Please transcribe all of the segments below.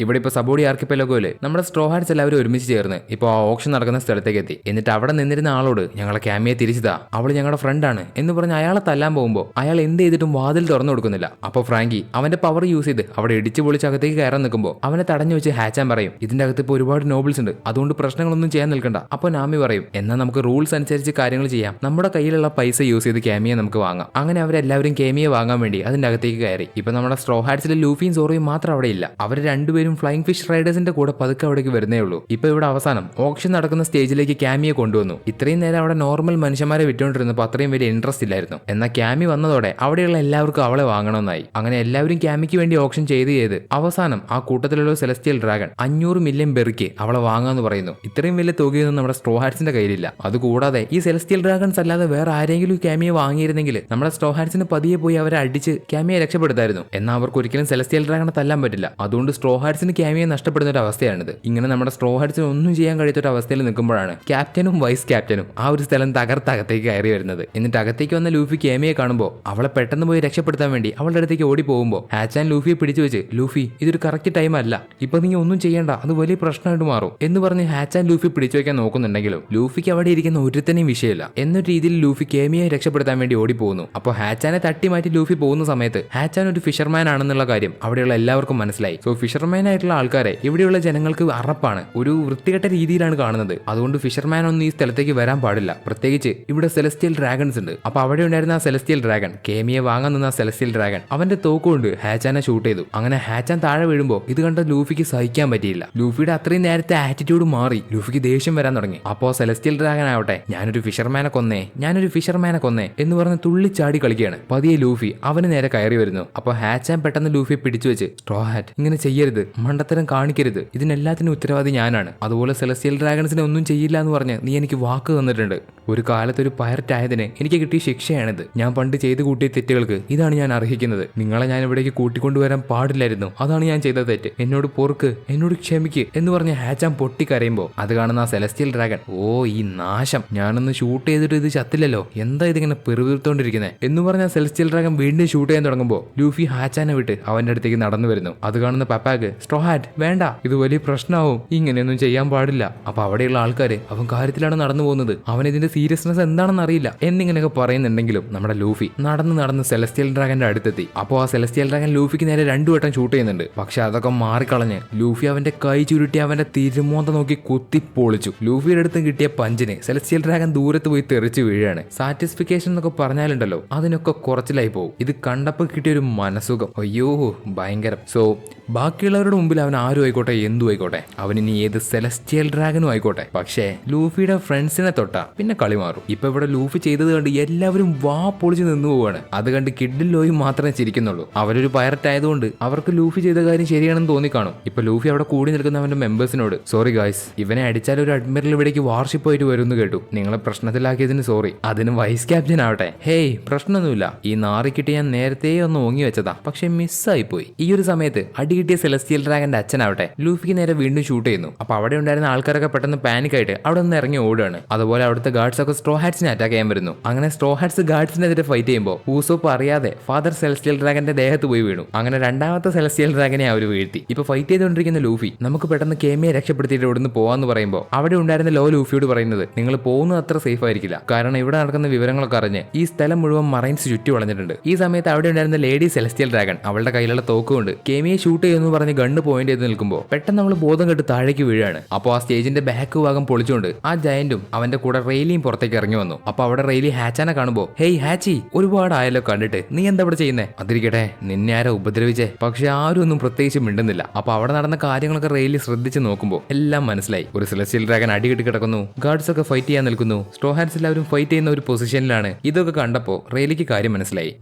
ഇവിടെ ഇപ്പോൾ സബോഡി ആർക്കിപ്പെലഗോയില് നമ്മുടെ സ്ട്രോ ഹാറ്റ്സ് എല്ലാവരും ഒരുമിച്ച് ചേർന്ന് ഇപ്പോൾ ആ ഓപ്ഷൻ നടക്കുന്ന സ്ഥലത്തേക്ക് എത്തി. എന്നിട്ട് അവിടെ നിന്നിരുന്ന ആളോട് ഞങ്ങളെ ക്യാമിയെ തിരിച്ചതാ, അവള് ഞങ്ങളുടെ ഫ്രണ്ടാണ് എന്ന് പറഞ്ഞ് അയാളെ തല്ലാൻ പോകുമ്പോൾ അയാൾ എന്ത് ചെയ്തിട്ടും വാതിൽ തുറന്നു കൊടുക്കുന്നില്ല. അപ്പോൾ ഫ്രാങ്കി അവന്റെ പവർ യൂസ് ചെയ്ത് അവിടെ ഇടിച്ചു പൊളിച്ച് അകത്തേക്ക് കയറാൻ നിൽക്കുമ്പോൾ അവനെ തടഞ്ഞു വെച്ച് ഹാച്ചാൻ പറയും, ഇതിന്റെ അകത്ത് ഇപ്പോൾ ഒരുപാട് നോബിൾസ് ഉണ്ട്, അതുകൊണ്ട് പ്രശ്നങ്ങളൊന്നും ചെയ്യാൻ നിൽക്കണ്ട. അപ്പോൾ നാമി പറയും, എന്നാൽ നമുക്ക് റൂൾസ് അനുസരിച്ച് കാര്യങ്ങൾ ചെയ്യാം, നമ്മുടെ കയ്യിലുള്ള പൈസ യൂസ് ചെയ്ത് ക്യാമിയെ നമുക്ക് വാങ്ങാം. അങ്ങനെ അവരെല്ലാവരും ക്യാമിയെ വാങ്ങാൻ വേണ്ടി അതിന്റെ അകത്തേക്ക് കയറി. ഇപ്പൊ നമ്മുടെ സ്ട്രോ ഹാറ്റ്സിലെ ലൂഫിയും സോറിയും മാത്രം അവിടെ ഇല്ല. അവർ രണ്ടുപേരും ഫ്ലൈങ് ഫിഷ് റൈഡേഴ്സിന്റെ കൂടെ പതുക്കെ അവിടേക്ക് വരുന്നേ ഉള്ളൂ. ഇപ്പൊ ഇവിടെ അവസാനം ഓപ്ഷൻ നടക്കുന്ന സ്റ്റേജിലേക്ക് ക്യാമിയെ കൊണ്ടുവന്നു. ഇത്രയും നേരം അവിടെ നോർമൽ മനുഷ്യന്മാരെ വിട്ടുകൊണ്ടിരുന്നപ്പോൾ അത്രയും വലിയ ഇൻട്രസ്റ്റ് ഇല്ലായിരുന്നു. എന്നാൽ ക്യാമി വന്നതോടെ അവിടെയുള്ള എല്ലാവർക്കും അവളെ വാങ്ങണമെന്നായി. അങ്ങനെ എല്ലാവരും ക്യാമിക്ക് വേണ്ടി ഓപ്ഷൻ ചെയ്ത് അവസാനം ആ കൂട്ടത്തിലുള്ള സെലസ്റ്റിയൽ ഡ്രാഗൺ 500 മില്യൺ ബെറിക്ക് അവളെ വാങ്ങാന്ന് പറയുന്നു. ഇത്രയും വലിയ തുകയൊന്നും നമ്മുടെ സ്ട്രോ ഹാറ്റ്സിന്റെ കയ്യിലില്ല. അതുകൂടാതെ ഈ സെലസ്റ്റിയൽ ഡ്രാഗൺസ് അല്ലാതെ വേറെ ആരെങ്കിലും ക്യാമിയെ വാങ്ങിയിരുന്നെങ്കിൽ നമ്മുടെ സ്ട്രോ ഹാറ്റ്സിന് പതിയെ പോയി അവരെ അടിച്ച് ക്യാമിയെ രക്ഷപ്പെടുത്തായിരുന്നു. എന്നാൽ അവർക്ക് ഒരിക്കലും സെലസ്റ്റിയൽ ഡ്രാഗണെ തല്ലാൻ പറ്റില്ല. അതുകൊണ്ട് സ്ട്രോ ഹാറ്റ്സിന് ക്യാമിയെ നഷ്ടപ്പെടുന്ന ഒരു അവസ്ഥയാണിത്. ഇങ്ങനെ നമ്മുടെ സ്ട്രോ ഹാറ്റ്സിന് ഒന്നും ചെയ്യാൻ കഴിയാത്ത ഒരു അവസ്ഥയിൽ നിൽക്കുമ്പോഴാണ് ക്യാപ്റ്റനും വൈസ് ക്യാപ്റ്റനും ആ ഒരു സ്ഥലം തകർത്തകത്തേക്ക് കയറി വരുന്നത്. എന്നിട്ട് അകത്തേക്ക് വന്ന ലൂഫി ക്യാമിയെ കാണുമ്പോൾ അവളെ പെട്ടെന്ന് പോയി രക്ഷപ്പെടുത്താൻ വേണ്ടി അവളുടെ അടുത്തേക്ക് ഓടി പോകുമ്പോൾ ഹാച്ചാൻ ലൂഫിയെ പിടിച്ചു വെച്ച്, ലൂഫി ഇതൊരു കറക്റ്റ് ടൈം അല്ല, ഇപ്പൊ നീ ഒന്നും ചെയ്യേണ്ട, അത് വലിയ പ്രശ്നമായിട്ട് മാറും എന്ന് പറഞ്ഞ് ഹാച്ചാൻ ലൂഫി പിടിച്ചു വെക്കാൻ നോക്കുന്നുണ്ടെങ്കിലും ലൂഫിക്ക് അവിടെ ഇരിക്കുന്ന ഒരുത്തനെയും വിഷയമില്ല. എന്നൊരു രീതിയിൽ ലൂഫി കേമിയെ രക്ഷപ്പെടുത്താൻ വേണ്ടി ഓടി പോകുന്നു. അപ്പോൾ ഹാച്ചാനെ തട്ടി മാറ്റി ലൂഫി പോകുന്ന സമയത്ത് ഹാച്ചാൻ ഒരു ഫിഷർമാൻ ആണെന്നുള്ള കാര്യം അവിടെയുള്ള എല്ലാവർക്കും മനസ്സിലായി. സോ ഫിഷർമാൻ ആയിട്ടുള്ള ആൾക്കാരെ ഇവിടെയുള്ള ജനങ്ങൾക്ക് അറപ്പാണ്, ഒരു വൃത്തികെട്ട രീതിയിലാണ് കാണുന്നത്. അതുകൊണ്ട് ഫിഷർമാൻ ഒന്നും ഈ സ്ഥലത്തേക്ക് വരാൻ പാടില്ല. പ്രത്യേകിച്ച് ഇവിടെ സെലസ്റ്റിയൽ ഡ്രാഗൺസ് ഉണ്ട്. അപ്പൊ അവിടെ ഉണ്ടായിരുന്ന ആ സെലസ്റ്റിയൽ ഡ്രാഗൺ, കേമിയെ വാങ്ങാൻ നിന്ന സെലസ്റ്റിയൽ ഡ്രാഗൺ അവന്റെ തോക്കുകൊണ്ട് ഹാച്ചാനെ ഷൂട്ട് ചെയ്തു. അങ്ങനെ ഹാച്ചാൻ താഴെ വീഴുമ്പോൾ ഇത് കണ്ട ലൂഫിക്ക് സഹിക്കാൻ പറ്റിയില്ല. ലൂഫിയുടെ അത്രയും നേരത്തെ ആറ്റിറ്റ്യൂഡ് മാറി ലൂഫിക്ക് ദേഷ്യം വരാൻ തുടങ്ങി. അപ്പോൾ സെലസ്റ്റിയൽ ഡ്രാഗൺ ആവട്ടെ, ഞാനൊരു ഫിഷർമാനെ കൊന്നേ എന്ന് പറഞ്ഞ് തുള്ളിച്ചാടി കളിക്കുകയാണ്. പതിയെ ലൂഫി അവന് നേരെ കയറി വരുന്നു. അപ്പോൾ ഹാച്ചാൻ പെട്ടെന്ന് ലൂഫിയെ പിടിച്ചു വെച്ച്, സ്ട്രോ ഹാറ്റ് ഇങ്ങനെ ചെയ്യരുത്, മണ്ടത്തരം കാണിക്കരുത്, ഇതിനെല്ലാത്തിനും ഉത്തരവാദി ഞാനാണ്. അതുപോലെ സെലസ്റ്റിയൽ ഡ്രാഗൺസിനെ ഒന്നും ചെയ്യില്ല എന്ന് പറഞ്ഞ് നീ എനിക്ക് വാക്ക് തന്നിട്ടുണ്ട്. ഒരു കാലത്ത് ഒരു പൈററ്റ് ആയതിന് എനിക്ക് കിട്ടിയ ശിക്ഷയാണിത്. ഞാൻ പണ്ട് ചെയ്തു കൂട്ടിയ തെറ്റുകൾക്ക് ഇതാണ് ഞാൻ അർഹിക്കുന്നത്. നിങ്ങളെ ഞാൻ ഇവിടേക്ക് കൂട്ടിക്കൊണ്ടുവരാൻ പാടില്ലായിരുന്നു, അതാണ് ഞാൻ ചെയ്ത തെറ്റ്, എന്നോട് പൊറുക്ക്, എന്നോട് ക്ഷമിക്ക് എന്ന് പറഞ്ഞ് ഹാച്ചാൻ പൊട്ടിക്കരയുമ്പോൾ അത് കാണുന്ന ആ സെലസ്റ്റിയൽ ഡ്രാഗൺ, ഓ ഈ നാശം, ഞാനൊന്ന് ഷൂട്ട് ചെയ്തിട്ട് ഇത് ചത്തില്ലല്ലോ, എന്താ ഇതിങ്ങനെ പെറുവിർത്തോണ്ടിരിക്കുന്നത് എന്ന് പറഞ്ഞ സെലസ്റ്റിയൽ ഡ്രാഗൺ വീണ്ടും ഷൂട്ട് ചെയ്യാൻ തുടങ്ങുമ്പോൾ ലൂഫി ഹാച്ചാനെ വിട്ട് അവന്റെ അടുത്തേക്ക് നടന്നു വരുന്നു. അത് കാണുന്ന പപ്പാക്ക്, സ്ട്രോ ഹാറ്റ് വേണ്ട, ഇത് വലിയ പ്രശ്നമാവും, ഇങ്ങനെയൊന്നും ചെയ്യാൻ പാടില്ല. അപ്പൊ അവിടെയുള്ള ആൾക്കാര് അവൻ കാര്യത്തിലാണ് നടന്നു പോകുന്നത്, അവൻ ഇതിന്റെ സീരിയസ്നെസ് എന്താണെന്ന് അറിയില്ല എന്നിങ്ങനെയൊക്കെ പറയുന്നുണ്ടെങ്കിലും നമ്മുടെ ലൂഫി നടന്ന് സെലസ്റ്റിയൽ ഡ്രാഗന്റെ അടുത്തെത്തി. അപ്പോൾ ആ സെലസ്റ്റിയൽ ഡ്രാഗൻ ലൂഫിക്ക് നേരെ 2 വട്ടം ഷൂട്ട് ചെയ്യുന്നുണ്ട്. പക്ഷെ അതൊക്കെ മാറിക്കളഞ്ഞ് ലൂഫി അവന്റെ കൈ ചുരുട്ടി അവന്റെ തിരുമോന്ത നോക്കി കുത്തി പൊളിച്ചു. ലൂഫിയുടെ അടുത്ത് കിട്ടിയ പഞ്ചിന് സെലസ്റ്റിയൽ ഡ്രാഗൻ ദൂരത്ത് പോയി തെറിച്ച് വീഴാണ്. സാറ്റിസ്ഫിക്കേഷൻ എന്നൊക്കെ പറഞ്ഞാലുണ്ടല്ലോ അതിനൊക്കെ കുറച്ചിലായി പോകും. ഇത് കണ്ടപ്പോൾ കിട്ടിയ ഒരു മനസുഖം, അയ്യോ ഭയങ്കരം. സോ ബാക്കിയുള്ളവരുടെ മുമ്പിൽ അവൻ ആരും ആയിക്കോട്ടെ, എന്തു ആയിക്കോട്ടെ, അവനിനി ഏത് സെലസ്റ്റിയൽ ഡ്രാഗനും ആയിക്കോട്ടെ, പക്ഷേ ലൂഫിയുടെ ഫ്രണ്ട്സിനെ തൊട്ടാ പിന്നെ കളി മാറും. ഇപ്പൊ ഇവിടെ ലൂഫി ചെയ്തത് കണ്ട് എല്ലാവരും വാ പൊളിച്ച് നിന്നു പോവാണ്. അത് കണ്ട് കിഡിൽ ലോയും മാത്രമേ ചിരിക്കുന്നുള്ളൂ. അവരൊരു പൈററ്റ് ആയതുകൊണ്ട് അവർക്ക് ലൂഫി ചെയ്ത കാര്യം ശരിയാണെന്ന് തോന്നിക്കാണും. ഇപ്പൊ ലൂഫി അവിടെ കൂടി നിൽക്കുന്നവന്റെ മെമ്പേഴ്സിനോട്, സോറി ഗായ്സ്, ഇവനെ അടിച്ചാൽ ഒരു അഡ്മിറൽ ഇവിടേക്ക് വാർഷിപ്പ് ആയിട്ട് വരുമെന്ന് കേട്ടു, നിങ്ങളെ പ്രശ്നത്തിലാക്കിയതിന് സോറി. അതിന് വൈസ് ക്യാപ്റ്റൻ ആവട്ടെ, ഹേയ് പ്രശ്നമൊന്നുമില്ല, ഈ നാറിക്കിട്ട് ഞാൻ നേരത്തെ ഒന്ന് ഓങ്ങി വെച്ചതാ, പക്ഷെ മിസ്സായി പോയി. ഈ ഒരു സമയത്ത് അടി കിട്ടിയ സെലസ്റ്റിയൽ ഡ്രാഗന്റെ അച്ഛനാവട്ടെ ലൂഫിക്ക് നേരെ വീണ്ടും ഷൂട്ട് ചെയ്യുന്നു. അപ്പൊ അവിടെ ഉണ്ടായിരുന്ന ആൾക്കാരൊക്കെ പെട്ടെന്ന് പാനിക് ആയിട്ട് അവിടെ നിന്ന് ഇറങ്ങി ഓടുകയാണ്. അതുപോലെ അവിടുത്തെ ഗാർഡ്സ് ഒക്കെ സ്ട്രോ ഹാറ്റ്സിനെ അറ്റാക്ക് ചെയ്യാൻ വരുന്നു. അങ്ങനെ സ്ട്രോ ഹാറ്റ്സ് ഗാർഡ്സിനെതിരെ ഫൈറ്റ് ചെയ്യുമ്പോൾ ഊസോപ്പ് അറിയാതെ ഫാദർ സെലസ്റ്റിയൽ ഡ്രാഗന്റെ ദേഹത്ത് പോയി വീണു. അങ്ങനെ രണ്ടാമത്തെ സെലസ്റ്റിയൽ ഡ്രാഗനെ അവർ വീഴ്ത്തി. ഇപ്പൊ ഫൈറ്റ് ചെയ്തുകൊണ്ടിരിക്കുന്ന ലൂഫി നമുക്ക് പെട്ടെന്ന് കേമിയെ രക്ഷപ്പെടുത്തിയിട്ട് ഇവിടുന്ന് പോവാന്ന് പറയുമ്പോൾ അവിടെ ഉണ്ടായിരുന്ന ലൂഫിയോട് പറയുന്നത്, നിങ്ങൾ പോകുന്നത് അത്ര സേഫ് ആയിരിക്കില്ല, കാരണം ഇവിടെ നടക്കുന്ന വിവരങ്ങളൊക്കെ അറിഞ്ഞ് ഈ സ്ഥലം മുഴുവൻ മറൈൻസ് ചുറ്റി വളഞ്ഞിട്ടുണ്ട്. ഈ സമയത്ത് അവിടെ ഉണ്ടായിരുന്ന ലേഡി സെലസ്റ്റിയൽ ഡ്രാഗൺ അവളുടെ കയ്യിലുള്ള തോക്കുകൊണ്ട് കേമിയെ ഷൂട്ട് ചെയ്യുമെന്ന് പറഞ്ഞ് ഗണ്ണ് പോയിന്റ് ചെയ്ത് നിൽക്കുമ്പോൾ പെട്ടെന്ന് അവൾ ബോധം കെട്ട് താഴേക്ക് വീഴാണ്. അപ്പോൾ ആ സ്റ്റേജിന്റെ ബാക്ക് ഭാഗം പൊളിച്ചുകൊണ്ട് ആ ജയന്റും അവന്റെ കൂടെ റെയിലിയും പുറത്തേക്ക് ഇറങ്ങി വന്നു. അപ്പൊ അവിടെ റെയിലി ഹാച്ചാനെ കാണുമ്പോൾ, ഹേയ് ഹാച്ചി, ഒരുപാട് ആയല്ലോ കണ്ടിട്ട്, നീ എന്താ ഇവിടെ ചെയ്യുന്നേ? അതിരിക്കട്ടെ, നിന്നെ ആരോ ഉപദ്രവിച്ചേ? പക്ഷെ ആരും ഒന്നും പ്രത്യേകിച്ച് മിണ്ടുന്നില്ല. അപ്പൊ അവിടെ നടന്ന കാര്യങ്ങളൊക്കെ റെയിലി ശ്രദ്ധിച്ച് നോക്കുമ്പോൾ എല്ലാം മനസ്സിലായി. ഒരു സെലസ്റ്റിയൽ ഡ്രാഗൻ അടികിട്ട് കിടക്കുന്നു, ഗാർഡ്സ് ഒക്കെ ഫൈറ്റ് ചെയ്യാൻ നിൽക്കുന്നു, സ്ട്രോ ഹാറ്റ്സ് എല്ലാവരും ഫൈറ്റ് ചെയ്യുന്ന ഒരു പൊസിഷനിലാണ്. ഇതൊക്കെ കണ്ടപ്പോ റെയിലിക്ക് കാര്യം മനസ്സിലായി.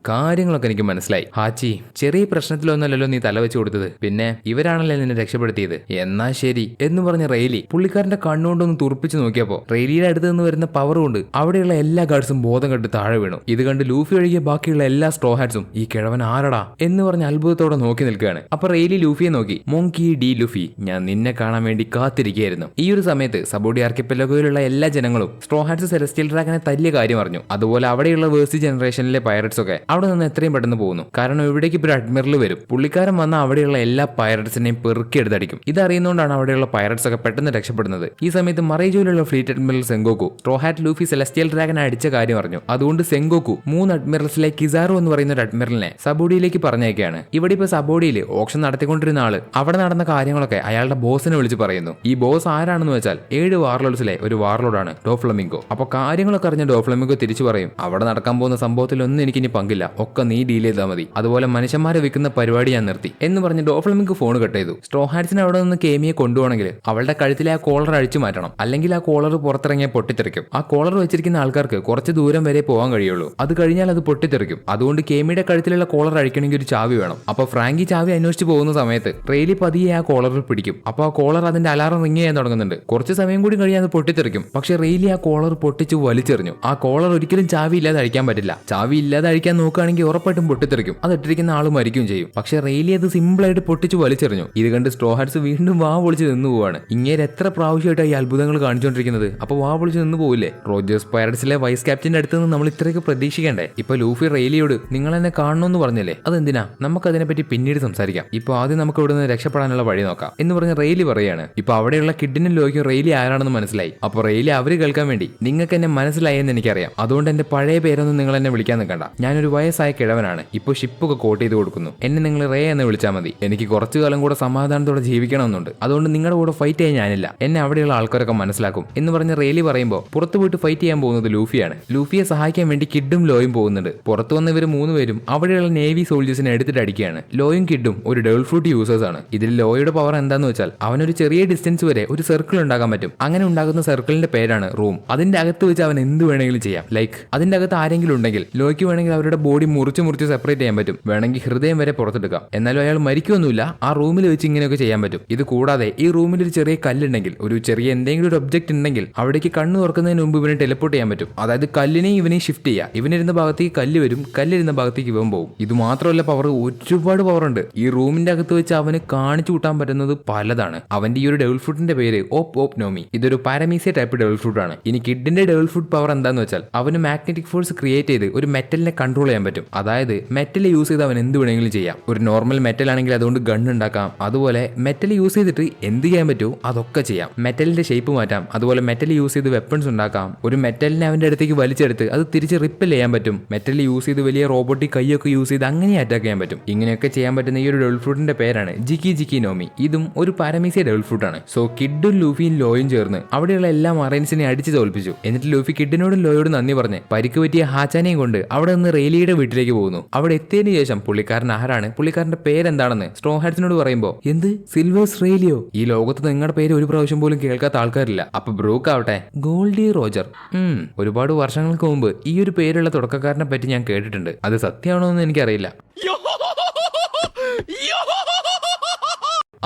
കാര്യങ്ങളൊക്കെ എനിക്ക് മനസ്സിലായി. ഹാച്ചി, ചെറിയ പ്രശ്നത്തിലൊന്നല്ലല്ലോ നീ തലവെച്ച് കൊടുത്തത്, പിന്നെ ഇവരാണല്ലോ നിന്നെ രക്ഷപ്പെടുത്തിയത്. എന്നാ ശരി എന്ന് പറഞ്ഞ റെയിലി പുള്ളിക്കാരന്റെ കണ്ണുകൊണ്ടൊന്ന് തുറപ്പിച്ച് നോക്കിയപ്പോ റെയിലിയുടെ അടുത്ത് നിന്ന് വരുന്ന പവർ കൊണ്ട് അവിടെയുള്ള എല്ലാ ഗാർഡ്സും ബോധം കെട്ട് താഴെ വീണു. ഇത് കണ്ട് ലൂഫി ഒഴികെ ബാക്കിയുള്ള എല്ലാ സ്ട്രോ ഹാറ്റ്സും ഈ കിഴവൻ ആരടാ എന്ന് പറഞ്ഞ് അത്ഭുതത്തോടെ നോക്കി നിൽക്കുകയാണ്. അപ്പൊ റെയിലി ലൂഫിയെ നോക്കി, മോങ്കി ഡി ലൂഫി, ഞാൻ നിന്നെ കാണാൻ വേണ്ടി കാത്തിരിക്കുകയായിരുന്നു. ഈ ഒരു സമയത്ത് സബോഡി ആർക്കിപ്പെലഗോയിലുള്ള എല്ലാ ജനങ്ങളും സ്ട്രോ ഹാറ്റ്സ് സെലസ്റ്റിയൽ ഡ്രാഗനെ തല്ലിയ കാര്യം അറിഞ്ഞു. അതുപോലെ അവിടെയുള്ള വേഴ്സി ജനറേഷനിലെ പൈററ്റ്സ് ഒക്കെ അവിടെ നിന്ന് എത്രയും പെട്ടെന്ന് പോകുന്നു. കാരണം ഇവിടേക്ക് ഇപ്പോൾ അഡ്മിറൽ വരും. പുള്ളിക്കാരൻ വന്ന അവിടെയുള്ള എല്ലാ പൈററ്റ്സിനെയും പെറുക്കിയെടുത്തടിക്കും. ഇതറിയുന്നതുകൊണ്ടാണ് അവിടെയുള്ള പൈററ്റ്സ് ഒക്കെ പെട്ടെന്ന് രക്ഷപ്പെടുന്നത്. ഈ സമയത്ത് മറൈജോയിലുള്ള fleet admiral Sengoku straw hat Luffy celestial dragon അടിച്ച കാര്യം അറിഞ്ഞു. അതുകൊണ്ട് സെങ്കോക്കു 3 അഡ്മിറൽസിലെ കിസാറു എന്ന് പറയുന്ന ഒരു അഡ്മിറലിനെ സബോഡിയിലേക്ക് പറഞ്ഞേക്കാണ്. ഇവിടെ ഇപ്പൊ സബോഡിയിൽ ഓപ്ഷൻ നടത്തിക്കൊണ്ടിരുന്ന ആള് അവിടെ നടന്ന കാര്യങ്ങളൊക്കെ അയാളുടെ ബോസിനെ വിളിച്ച് പറയുന്നു. ഈ ബോസ് ആരാണെന്ന് വെച്ചാൽ 7 വാർലോഡ്സിലെ ഒരു വാർലോഡാണ് ഡോഫ്ലമിംഗോ. അപ്പൊ കാര്യങ്ങളൊക്കെ അറിഞ്ഞ ഡോഫ്ലമിംഗോ തിരിച്ചു പറയും, അവിടെ നടക്കാൻ പോകുന്ന സംഭവത്തിലൊന്നും എനിക്കിനി പങ്കില്ല, ഒക്കെ നീ ഡീൽ ചെയ്താൽ മതി, അതുപോലെ മനുഷ്യന്മാരെ വിൽക്കുന്ന പരിപാടി ഞാൻ നിർത്തി എന്ന് പറഞ്ഞ് ഡോഫ്ലമിംഗോ ഫോൺ കട്ട് ചെയ്തു. സ്ട്രോ ഹാറ്റ്സിനെ അവിടെ നിന്ന് കേമിയെ കൊണ്ടുപോകണമെങ്കിൽ അവളുടെ കഴുത്തിലെ ആ കോളർ അഴിച്ചു മാറ്റണം, അല്ലെങ്കിൽ ആ കോളർ പുറത്തിറങ്ങിയ പൊട്ടിത്തെറിക്കും. ആ കോളർ വെച്ചിരിക്കുന്ന ആൾക്കാർക്ക് കുറച്ച് ദൂരം വരെ പോകാൻ കഴിയുള്ളൂ, അത് കഴിഞ്ഞാൽ അത് പൊട്ടിത്തെറിക്കും. അതുകൊണ്ട് കേമിയുടെ കഴുത്തിലുള്ള കോളർ അഴിക്കണമെങ്കിൽ ഒരു ചാവി വേണം. അപ്പൊ ഫ്രാങ്കി ചാവി അന്വേഷിച്ച് പോകുന്ന സമയത്ത് റെയിലി പതിയെ ആ കോളറിൽ പിടിക്കും. അപ്പൊ ആ കോളർ അതിന്റെ അലാറം റിങ് ചെയ്യാൻ തുടങ്ങുന്നുണ്ട്. കുറച്ച് സമയം കൂടി കഴിഞ്ഞാൽ അത് പൊട്ടിത്തെറിക്കും. പക്ഷെ റെയിലി ആ കോളർ പൊട്ടിച്ച് വലിച്ചെറിഞ്ഞു. ആ കോളർ ഒരിക്കലും ചാവി ഇല്ലാതെ അഴിക്കാൻ പറ്റില്ല. ചാവി ഇല്ലാതെ അഴിക്കാൻ നോക്കുകയാണെങ്കിൽ ഉറപ്പായിട്ടും പൊട്ടിത്തെറിക്കും, അത് ഇട്ടിരിക്കുന്ന ആൾ മരിക്കും ചെയ്യും. പക്ഷെ റെയിലി അത് സിമ്പിളായിട്ട് പൊട്ടിച്ച് വലിച്ചെറിഞ്ഞു. ഇത് കണ്ട് സ്ട്രോ ഹാറ്റ്സ് വീണ്ടും വാ പൊളിച്ച് നിന്ന് പോവാണ്. ഇങ്ങനെ എത്ര പ്രാവശ്യമായിട്ടാണ് ഈ അത്ഭുതങ്ങൾ കാണിച്ചുകൊണ്ടിരിക്കുന്നത്? അപ്പൊ വാ പൊളിച്ച് നിന്ന് പോവില്ലേ? റോജേഴ്സ് പൈററ്റ്സിലെ വൈസ് ക്യാപ്റ്റന്റെ അടുത്ത് നിന്ന് നമ്മൾ ഇത്രയൊക്കെ പ്രതീക്ഷിക്കണ്ടേ? ഇപ്പൊ ലൂഫി റെയിലിയോട് നിങ്ങൾ എന്നെ കാണണമെന്ന് പറഞ്ഞല്ലേ, അതെന്തിനാ? നമുക്ക് അതിനെപ്പറ്റി പിന്നീട് സംസാരിക്കാം. ഇപ്പൊ ആദ്യം നമുക്ക് ഇവിടെ നിന്ന് രക്ഷപ്പെടാനുള്ള വഴി നോക്കാം എന്ന് പറഞ്ഞ് റെയിലി പറയാണ്. ഇപ്പൊ അവിടെയുള്ള കിഡിനും ലോയ്ക്കും റെയിലി ആരാണെന്ന് മനസ്സിലായി. അപ്പൊ റെയിലി അവര് കേൾക്കാൻ വേണ്ടി നിങ്ങൾക്ക് എന്നെ മനസ്സിലായി എന്ന് എനിക്കറിയാം, അതുകൊണ്ട് എന്റെ പഴയ പേരൊന്നും നിങ്ങൾ എന്നെ വിളിക്കാൻ നിൽക്കണ്ട, ഞാനൊരു വയസ്സായ കിഴവനാണ്, ഇപ്പൊ ഷിപ്പൊക്കെ കോട്ട് ചെയ്ത് കൊടുക്കുന്നു, എന്നെ നിങ്ങൾ റേ എന്ന് വിളിച്ചാൽ മതി, എനിക്ക് കുറച്ചു കാലം കൂടെ സമാധാനത്തോടെ ജീവിക്കണമെന്നുണ്ട്, അതുകൊണ്ട് നിങ്ങളുടെ കൂടെ ഫൈറ്റ് ചെയ്യാൻ ഞാനില്ല, എന്നെ അവിടെയുള്ള ആൾക്കാരൊക്കെ മനസ്സിലാക്കും എന്ന് പറഞ്ഞ് റെയിലി പറയുമ്പോൾ പുറത്തു പോയിട്ട് ഫൈറ്റ് ചെയ്യാൻ പോകുന്നത് ലൂഫിയാണ്. ലൂഫിയെ സഹായിക്കാൻ വേണ്ടി കിഡും ലോയും പോകുന്നുണ്ട്. പുറത്തു വന്ന ഇവർ 3 പേരും അവിടെയുള്ള നേവി സോൾജേഴ്സിനെ എടുത്തിട്ട് അടിക്കുകയാണ്. ലോയും കിഡും ഒരു ഡബിൾ ഫ്രൂട്ട് യൂസേഴ്സ് ആണ്. ഇതിൽ ലോയുടെ പവർ എന്താന്ന് വെച്ചാൽ അവനൊരു ചെറിയ ഡിസ്റ്റൻസ് വരെ ഒരു സർക്കിൾ ഉണ്ടാക്കാൻ പറ്റും. അങ്ങനെ ഉണ്ടാകുന്ന സർക്കിളിന്റെ പേരാണ് റൂം. അതിന്റെ അകത്ത് വെച്ച് അവൻ എന്ത് വേണമെങ്കിലും ചെയ്യാം. ലൈക്ക് അതിന്റെ അകത്ത് ആരെങ്കിലും ഉണ്ടെങ്കിൽ ലോയ്ക്ക് വേണമെങ്കിൽ അവരുടെ ബോഡി മുറിച്ച് സെപ്പറേറ്റ് ചെയ്യാൻ പറ്റും, വേണമെങ്കിൽ ഹൃദയം വരെ പുറത്തെടുക്കാം. എന്നാലും അയാൾ മരിക്കൊന്നുമില്ല, ആ റൂമിൽ വെച്ച് ഇങ്ങനെയൊക്കെ ചെയ്യാൻ പറ്റും. ഇത് കൂടാതെ ഈ റൂമിൽ ഒരു ചെറിയ കല്ലുണ്ടെങ്കിൽ, ഒരു ചെറിയ എന്തെങ്കിലും ഒരു ഒബ്ജക്ട് ഉണ്ടെങ്കിൽ അവിടേക്ക് കണ്ണ് തുറക്കുന്നതിന് മുമ്പ് ഇവനെ ടെലിപ്പോർട്ട് ചെയ്യാൻ പറ്റും. അതായത് കല്ലിനെയും ഇവനെയും ഷിഫ്റ്റ് ചെയ്യാം. ഇവനിരുന്ന ഭാഗത്തേക്ക് കല്ല് വരും, കല്ലിരുന്ന ഭാഗത്തേക്ക് ഇവൻ പോകും. ഇത് മാത്രമല്ല പവർ, ഒരുപാട് പവർ ഉണ്ട്. ഈ റൂമിന്റെ അകത്ത് വെച്ച് അവന് കാണിച്ചു കൂട്ടാൻ പറ്റുന്നത് പലതാണ്. അവന്റെ ഈ ഒരു ഡബിൾ ഫ്രൂട്ടിന്റെ പേര് ഓപ്പ് നോമി. ഇതൊരു പാരമീസിയ ടൈപ്പ് ഡബിൾ ഫ്രൂട്ട് ആണ്. ഇനി കിഡിന്റെ ഡബിൾ ഫ്രൂട്ട് പവർ എന്താന്ന് വെച്ചാൽ അവന് മാഗ്നറ്റിക് ഫോഴ്സ് ക്രിയേറ്റ് ചെയ്ത് ഒരു മെറ്റലിനെ കൺട്രോൾ ചെയ്യാൻ പറ്റും. അതായത് മെറ്റൽ യൂസ് ചെയ്ത് അവൻ എന്ത് വേണമെങ്കിലും ചെയ്യാം. ഒരു നോർമൽ മെറ്റൽ ആണെങ്കിൽ അതുകൊണ്ട് ഗൺ ഉണ്ടാക്കാം, അതുപോലെ മെറ്റൽ യൂസ് ചെയ്തിട്ട് എന്ത് ചെയ്യാൻ പറ്റുമോ അതൊക്കെ ചെയ്യാം. മെറ്റലിന്റെ ഷേപ്പ് മാറ്റാം, അതുപോലെ മെറ്റൽ യൂസ് ചെയ്ത് വെപ്പൺസ് ഉണ്ടാക്കാം. ഒരു മെറ്റലിനെ അവന്റെ അടുത്തേക്ക് വലിച്ചെടുത്ത് അത് തിരിച്ച് റിപ്പൽ ചെയ്യാൻ പറ്റും. മെറ്റൽ യൂസ് ചെയ്ത് വലിയ റോബോട്ടിക് കൈയൊക്കെ യൂസ് ചെയ്ത് അങ്ങനെ അറ്റാക്ക് ചെയ്യാൻ പറ്റും. ഇങ്ങനെയൊക്കെ ചെയ്യാൻ പറ്റുന്ന ഈ ഒരു ഡബിൾ ഫ്രൂട്ടിന്റെ പേരാണ് ജിക്കി നോമി. ഇതും ഒരു പാരമീസിയ ഡബിൾ ഫ്രൂട്ട് ആണ്. സോ കിഡും ലൂഫിയും ലോയും ചേർന്ന് അവിടെയുള്ള എല്ലാ മറൈൻസിനെ അടിച്ച് തോൽപ്പിച്ചു. എന്നിട്ട് ലൂഫി കിഡിനോടും ലോയോടും നന്ദി പറഞ്ഞ് പരിക്ക് പറ്റിയ ഹാച്ചാനെയും കൊണ്ട് അവിടെ നിന്ന് റെയിലിയുടെ വീട്ടിലേക്ക് പോകുന്നു. അവിടെ എത്തിയതിനു ശേഷം പുള്ളിക്കാരൻ ആരാണ്, പുള്ളിക്കാരന്റെ പേരെന്താണെന്ന് സ്ട്രോ ഹാറ്റ്സിനോട് പറയുമ്പോൾ എന്ത് സിൽവേഴ്സ് റെയിലിയോ, ഈ ലോകത്ത് നിങ്ങളുടെ പേര് ഒരു പ്രാവശ്യം പോലും കേൾക്കാത്ത ആൾക്കാരില്ല. അപ്പൊ ബ്രൂക്ക് ആവട്ടെ ഗോൾഡി റോജർ. ഒരുപാട് വർഷങ്ങൾക്ക് മുമ്പ് ഈ ഒരു പേരുള്ള തുടക്കക്കാരനെ പറ്റി ഞാൻ കേട്ടിട്ടുണ്ട്, അത് സത്യമാണോ എന്ന് എനിക്കറിയില്ല.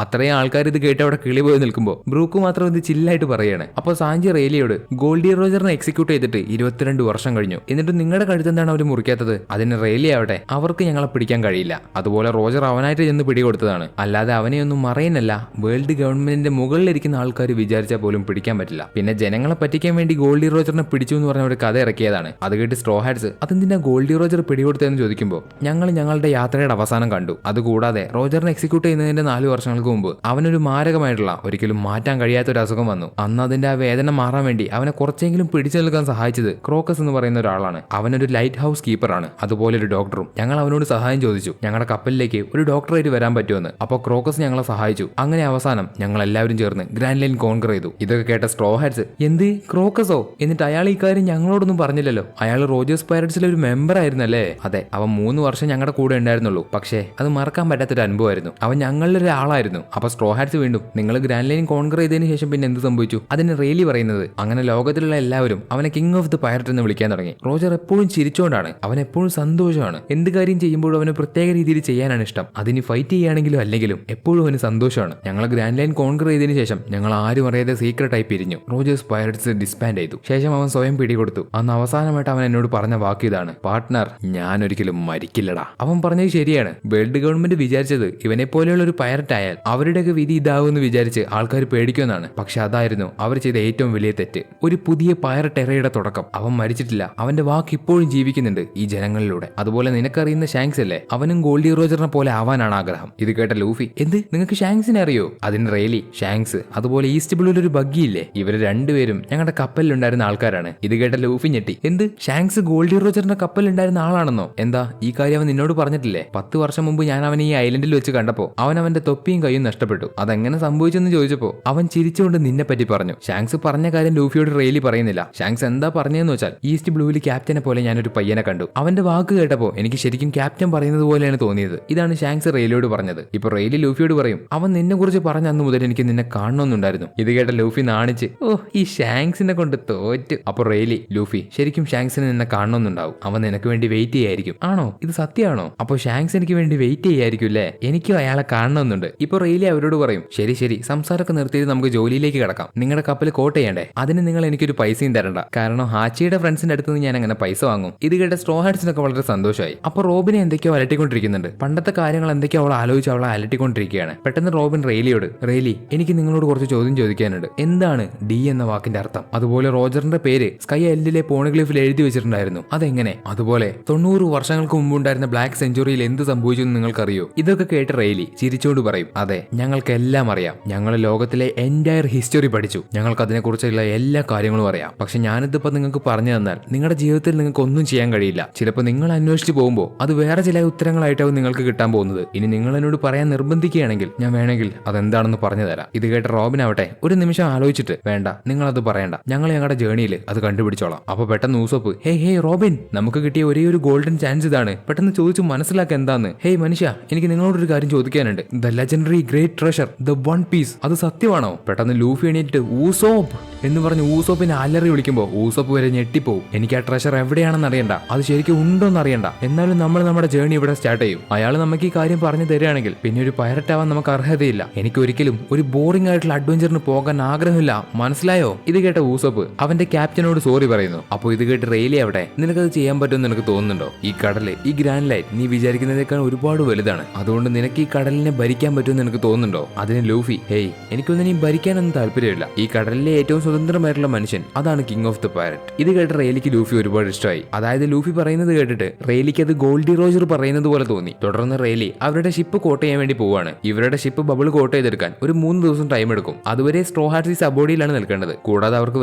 അത്രയും ആൾക്കാർ ഇത് കേട്ട് അവിടെ കിളി പോയി നിൽക്കുമ്പോൾ ബ്രൂക്ക് മാത്രം ഇത് ചില്ലായിട്ട് പറയാണ്. അപ്പോൾ സാഞ്ചി റെയിലിയോട് ഗോൾഡി റോജറിനെ എക്സിക്യൂട്ട് ചെയ്തിട്ട് 22 വർഷം കഴിഞ്ഞു, എന്നിട്ട് നിങ്ങളുടെ കഴുത്തെന്താണ് അവർ മുറിക്കാത്തത്? അതിന് റെയിലി ആവട്ടെ അവർക്ക് ഞങ്ങളെ പിടിക്കാൻ കഴിയില്ല, അതുപോലെ റോജർ അവനായിട്ട് ചെന്ന് പിടികൊടുത്തതാണ്, അല്ലാതെ അവനെയൊന്നും മറയുന്നല്ല. വേൾഡ് ഗവൺമെന്റിന്റെ മുകളിലിരിക്കുന്ന ആൾക്കാർ വിചാരിച്ചാൽ പോലും പിടിക്കാൻ പറ്റില്ല. പിന്നെ ജനങ്ങളെ പറ്റിക്കാൻ വേണ്ടി ഗോൾഡി റോജറിനെ പിടിച്ചു എന്ന് പറഞ്ഞ ഒരു കഥ ഇറക്കിയതാണ്. അത് കേട്ട് സ്ട്രോ ഹാറ്റ്സ് അതെന്തിനാ ഗോൾഡി റോജർ പിടികൊടുത്തതെന്ന് ചോദിക്കുമ്പോൾ ഞങ്ങൾ ഞങ്ങളുടെ യാത്രയുടെ അവസാനം കണ്ടു. അതുകൂടാതെ റോജറിനെ എക്സിക്യൂട്ട് ചെയ്യുന്നതിന്റെ 4 വർഷങ്ങൾക്ക് മുമ്പ് അവനൊരു മാരകമായിട്ടുള്ള ഒരിക്കലും മാറ്റാൻ കഴിയാത്ത ഒരു അസുഖം വന്നു. അന്ന് അതിന്റെ ആ വേദന മാറാൻ വേണ്ടി അവനെ കുറച്ചെങ്കിലും പിടിച്ചു നിൽക്കാൻ സഹായിച്ചത് ക്രോക്കസ് എന്ന് പറയുന്ന ഒരാളാണ്. അവനൊരു ലൈറ്റ് ഹൗസ് കീപ്പറാണ്, അതുപോലെ ഒരു ഡോക്ടറും. ഞങ്ങൾ അവനോട് സഹായം ചോദിച്ചു, ഞങ്ങളുടെ കപ്പലിലേക്ക് ഒരു ഡോക്ടറായിട്ട് വരാൻ പറ്റുമെന്ന്. അപ്പോൾ ക്രോക്കസ് ഞങ്ങളെ സഹായിച്ചു. അങ്ങനെ അവസാനം ഞങ്ങൾ എല്ലാവരും ചേർന്ന് ഗ്രാൻഡ് ലൈൻ കോൺകർ ചെയ്തു. ഇതൊക്കെ കേട്ട സ്ട്രോ ഹാറ്റ്സ് എന്ത് ക്രോക്കസോ? എന്നിട്ട് അയാൾ ഈ കാര്യം ഞങ്ങളോടൊന്നും പറഞ്ഞില്ലല്ലോ, അയാൾ റോജേഴ്സ് പൈററ്റ്സിലെ ഒരു മെമ്പർ ആയിരുന്നല്ലേ? അതെ, അവൻ 3 വർഷം ഞങ്ങളുടെ കൂടെ ഉണ്ടായിരുന്നുള്ളൂ, പക്ഷേ അത് മറക്കാൻ പറ്റാത്തൊരു അനുഭവമായിരുന്നു. അവൻ ഞങ്ങളുടെ ഒരാളായിരുന്നു. അപ്പൊ സ്ട്രോ ഹാറ്റ്സ് വീണ്ടും നിങ്ങൾ ഗ്രാൻഡ് ലൈൻ കോൺകർ ചെയ്തതിനു ശേഷം പിന്നെ എന്ത് സംഭവിച്ചു? അതിന് റെയിലി പറയുന്നത് അങ്ങനെ ലോകത്തിലുള്ള എല്ലാവരും അവനെ കിങ് ഓഫ് ദി പൈററ്റ് എന്ന് വിളിക്കാൻ തുടങ്ങി. റോജർ എപ്പോഴും ചിരിച്ചോണ്ടാണ്, അവൻ എപ്പോഴും സന്തോഷമാണ്. എന്ത് കാര്യം ചെയ്യുമ്പോഴും അവന് പ്രത്യേക രീതിയിൽ ചെയ്യാനാണ് ഇഷ്ടം. അതിന് ഫൈറ്റ് ചെയ്യുകയാണെങ്കിലും അല്ലെങ്കിലും എപ്പോഴും അവന് സന്തോഷമാണ്. ഞങ്ങൾ ഗ്രാൻഡ് ലൈൻ കോൺകർ ചെയ്തതിനു ശേഷം ഞങ്ങൾ ആരും അറിയാതെ സീക്രട്ടായി പിരിഞ്ഞു. റോജേഴ്സ് പൈററ്റ്സ് ഡിസ്ബാൻഡ് ചെയ്തു. ശേഷം അവൻ സ്വയം പിടികൊടുത്തു. അന്ന് അവസാനമായിട്ട് അവൻ എന്നോട് പറഞ്ഞ വാക്ക് ഇതാണ്, പാർട്ട്ണർ ഞാൻ ഒരിക്കലും മരിക്കില്ലടാ. അവൻ പറഞ്ഞത് ശരിയാണ്. വേൾഡ് ഗവൺമെന്റ് വിചാരിച്ചത് ഇവനെ പോലെയുള്ള ഒരു പൈററ്റ് ആയാൽ അവരുടെയൊക്കെ വിധി ഇതാവുമെന്ന് വിചാരിച്ച് ആൾക്കാർ പേടിക്കുമെന്നാണ്. പക്ഷെ അതായിരുന്നു അവർ ചെയ്ത ഏറ്റവും വലിയ തെറ്റ്. ഒരു പുതിയ പൈററ്റ് എറയുടെ തുടക്കം. അവൻ മരിച്ചിട്ടില്ല, അവന്റെ വാക്ക് ഇപ്പോഴും ജീവിക്കുന്നുണ്ട് ഈ ജനങ്ങളിലൂടെ. അതുപോലെ നിനക്കറിയുന്ന ഷാങ്ക്സ് അല്ലേ, അവനും ഗോൾഡി റോജറിനെ പോലെ ആവാനാണ് ആഗ്രഹം. ഇത് കേട്ട ലൂഫി, എന്ത് നിങ്ങൾക്ക് ഷാങ്ക്സിനെ അറിയോ? അതിന് റെയിലി, ഷാങ്ക്സ് അതുപോലെ ഈസ്റ്റ് ബ്ലൂവിൽ ഒരു ബഗ്ഗി ഇല്ലേ, ഇവര് രണ്ടുപേരും ഞങ്ങളുടെ കപ്പലിലുണ്ടായിരുന്ന ആൾക്കാരാണ്. ഇത് കേട്ട ലൂഫി ഞെട്ടി. എന്ത്, ഷാങ്ക്സ് ഗോൾഡി റോജറിന്റെ കപ്പലിലുണ്ടായിരുന്ന ആളാണെന്നോ? എന്താ ഈ കാര്യം അവൻ നിന്നോട് പറഞ്ഞിട്ടില്ലേ? 10 വർഷം മുമ്പ് ഞാൻ അവനെ ഈ ഐലൻഡിൽ വെച്ച് കണ്ടപ്പോ അവന്റെ തൊപ്പിയും കൈയും നഷ്ടപ്പെട്ടു. അതെങ്ങനെ സംഭവിച്ചെന്ന് ചോദിച്ചപ്പോ അവൻ ചിരിച്ചുകൊണ്ട് നിന്നെ പറ്റി പറഞ്ഞു. ഷാങ്ക്സ് പറഞ്ഞ കാര്യം ലൂഫിയോട് റെയിലി പറയുന്നില്ല. ഷാങ്ക്സ് എന്താ പറഞ്ഞതെന്ന് വെച്ചാൽ, ഈസ്റ്റ് ബ്ലൂവിൽ ക്യാപ്റ്റനെ പോലെ ഞാനൊരു പയ്യനെ കണ്ടു. അവന്റെ വാക്ക് കേട്ടപ്പോ എനിക്ക് ശരിക്കും ക്യാപ്റ്റൻ പറയുന്നത് പോലെയാണ് തോന്നിയത്. ഇതാണ് ഷാങ്ക്സ് റെയിലിയോട് പറഞ്ഞത്. ഇപ്പൊ റെയിലി ലൂഫിയോട് പറയും, അവൻ നിന്നെ കുറിച്ച് പറഞ്ഞ അന്ന് മുതൽ എനിക്ക് നിന്നെ കാണണമെന്നുണ്ടായിരുന്നു. ഇത് കേട്ട ലൂഫി നാണിച്ച്, ഓ ഈ ഷാങ്ക്സിനെ കൊണ്ട് തോറ്റ്. അപ്പൊ റെയിലി, ലൂഫി ശരിക്കും ഷാങ്ക്സിനെ നിന്നെ കാണണമെന്നുണ്ടാവും. അവൻ നിനക്ക് വേണ്ടി വെയിറ്റ് ചെയ്യായിരിക്കും. ആണോ, ഇത് സത്യമാണോ? അപ്പൊ ഷാങ്ക്സ് എനിക്ക് വേണ്ടി വെയിറ്റ് ചെയ്യായിരിക്കും അല്ലേ? എനിക്കും അയാളെ കാണണമെന്നുണ്ട്. ഇപ്പൊ റെയിലി അവരോട് പറയും, ശരി ശരി, സംസാരമൊക്കെ നിർത്തിയിട്ട് നമുക്ക് ജോലിയിലേക്ക് കിടക്കാം. നിങ്ങളുടെ കപ്പൽ കോട്ട് ചെയ്യണ്ടേ? അതിന് നിങ്ങൾ എനിക്കൊരു പൈസയും തരണ്ട, കാരണം ഹാച്ചിയുടെ ഫ്രണ്ട്സിന്റെ അടുത്ത് നിന്ന് ഞാൻ അങ്ങനെ പൈസ വാങ്ങും. ഇത് കേട്ട സ്ട്രോ ഹാറ്റ്സിനൊക്കെ വളരെ സന്തോഷമായി. അപ്പൊ റോബിനെ എന്തൊക്കെയോ അലട്ടിക്കൊണ്ടിരിക്കുന്നുണ്ട്. പണ്ടത്തെ കാര്യങ്ങൾ എന്തൊക്കെയോ അവൾ ആലോചിച്ച് അവളെ അലട്ടിക്കൊണ്ടിരിക്കുകയാണ്. പെട്ടെന്ന് റോബിൻ റെയിലിയോട്, റെയിലി എനിക്ക് നിങ്ങളോട് കുറച്ച് ചോദ്യം ചോദിക്കാനുണ്ട്. എന്താണ് ഡി എന്ന വാക്കിന്റെ അർത്ഥം? അതുപോലെ റോജറിന്റെ പേര് സ്കൈ എല്ലിലെ പോണിഗ്ലിഫിൽ എഴുതി വെച്ചിട്ടുണ്ടായിരുന്നു, അതെങ്ങനെ? അതുപോലെ 90 വർഷങ്ങൾക്ക് മുമ്പ് ഉണ്ടായിരുന്ന ബ്ലാക്ക് സെഞ്ചുറിയിൽ എന്ത് സംഭവിച്ചു എന്ന് നിങ്ങൾക്കറിയോ? ഇതൊക്കെ കേട്ട് റെയിലി ചിരിച്ചോണ്ട് പറയും, അതെ ഞങ്ങൾക്കെല്ലാം അറിയാം. ഞങ്ങൾ ലോകത്തിലെ എൻറ്റയർ ഹിസ്റ്ററി പഠിച്ചു. ഞങ്ങൾക്ക് അതിനെക്കുറിച്ചുള്ള എല്ലാ കാര്യങ്ങളും അറിയാം. പക്ഷെ ഞാനിതിപ്പോ നിങ്ങൾക്ക് പറഞ്ഞു തന്നാൽ നിങ്ങളുടെ ജീവിതത്തിൽ നിങ്ങൾക്ക് ഒന്നും ചെയ്യാൻ കഴിയില്ല. ചിലപ്പോൾ നിങ്ങൾ അന്വേഷിച്ച് പോകുമ്പോൾ അത് വേറെ ചില ഉത്തരങ്ങളായിട്ടാവും നിങ്ങൾക്ക് കിട്ടാൻ പോകുന്നത്. ഇനി നിങ്ങൾ എന്നോട് പറയാൻ നിർബന്ധിക്കുകയാണെങ്കിൽ ഞാൻ വേണമെങ്കിൽ അതെന്താണെന്ന് പറഞ്ഞു തരാം. ഇത് കേട്ട റോബിൻ ആവട്ടെ ഒരു നിമിഷം ആലോചിച്ചിട്ട്, വേണ്ട നിങ്ങളത് പറയണ്ട, ഞങ്ങൾ ഞങ്ങളുടെ ജേണിയിൽ അത് കണ്ടുപിടിച്ചോളാം. അപ്പൊ പെട്ടെന്ന് ഊസോപ്പ്, ഹേ റോബിൻ, നമുക്ക് കിട്ടിയ ഒരേ ഒരു ഗോൾഡൻ ചാൻസ് ഇതാണ്, പെട്ടെന്ന് ചോദിച്ചു മനസ്സിലാക്കുക എന്താന്ന്. ഹേയ് മനുഷ്യ, എനിക്ക് നിങ്ങളോടൊരു കാര്യം ചോദിക്കാനുണ്ട്. The legendary great treasure the one piece, അത് സത്യമാണോ? പെട്ടെന്ന് ലൂഫി എണീറ്റ് ഊസോപ്പ് എന്ന് പറഞ്ഞ് ഊസോപ്പിനെ അലറി വിളിക്കുമ്പോൾ ഊസോപ്പ് വരെ ഞെട്ടിപ്പോവും. എനിക്ക് ആ ട്രഷർ എവിടെയാണെന്ന് അറിയണ്ട, അത് ശരിക്കും ഉണ്ടോന്ന് അറിയണ്ട, എന്നാലും നമ്മൾ നമ്മുടെ ജേണി ഇവിടെ സ്റ്റാർട്ട് ചെയ്യും. അയാൾ നമുക്ക് ഈ കാര്യം പറഞ്ഞു തരികയാണെങ്കിൽ പിന്നെ ഒരു പൈററ്റ് ആവാൻ നമുക്ക് അർഹതയില്ല. എനിക്ക് ഒരിക്കലും ഒരു ബോറിംഗ് ആയിട്ടുള്ള അഡ്വഞ്ചറിന് പോകാൻ ആഗ്രഹമില്ല, മനസ്സിലായോ? ഇത് കേട്ട ഊസോപ്പ് അവന്റെ ക്യാപ്റ്റനോട് സോറി പറയുന്നു. അപ്പോൾ ഇത് കേട്ട് റെയിലി അവിടെ, നിനക്കത് ചെയ്യാൻ പറ്റുമെന്ന് നിനക്ക് തോന്നുന്നുണ്ടോ? ഈ കടല്, ഈ ഗ്രാൻഡ് ലൈൻ നീ വിചാരിക്കുന്നതിനേക്കാൾ ഒരുപാട് വലുതാണ്. അതുകൊണ്ട് നിനക്ക് ഈ കടലിനെ ഭരിക്കാൻ പറ്റുമെന്ന് നിനക്ക് തോന്നുന്നുണ്ടോ? അതിന് ലൂഫി, ഹേയ് എനിക്കൊന്നും നീ ഭരിക്കാനൊന്നും താല്പര്യമില്ല. ഈ കടലിലെ ഏറ്റവും സ്വതന്ത്രമായിട്ടുള്ള മനുഷ്യൻ അതാണ് കിങ് ഓഫ് ദ പൈററ്റ്. ഇത് കേട്ട് റെയിലിക്ക് ലൂഫി ഒരുപാട് ഇഷ്ടമായി. അതായത് ലൂഫി പറയുന്നത് കേട്ടിട്ട് റെയിലിക്ക് അത് ഗോൾഡി റോജർ പറയുന്നത് പോലെ തോന്നി. തുടർന്ന് റെയിലി അവരുടെ ഷിപ്പ് കോട്ട് ചെയ്യാൻ വേണ്ടി പോവാണ്. ഇവരുടെ ഷിപ്പ് ബബിൾ കോട്ട് ചെയ്തെടുക്കാൻ ഒരു 3 ദിവസം ടൈം എടുക്കും. അതുവരെ സ്ട്രോ ഹാറ്റ്സ് ഈ സബോഡിയിലാണ് നിൽക്കേണ്ടത്. കൂടാതെ അവർക്ക്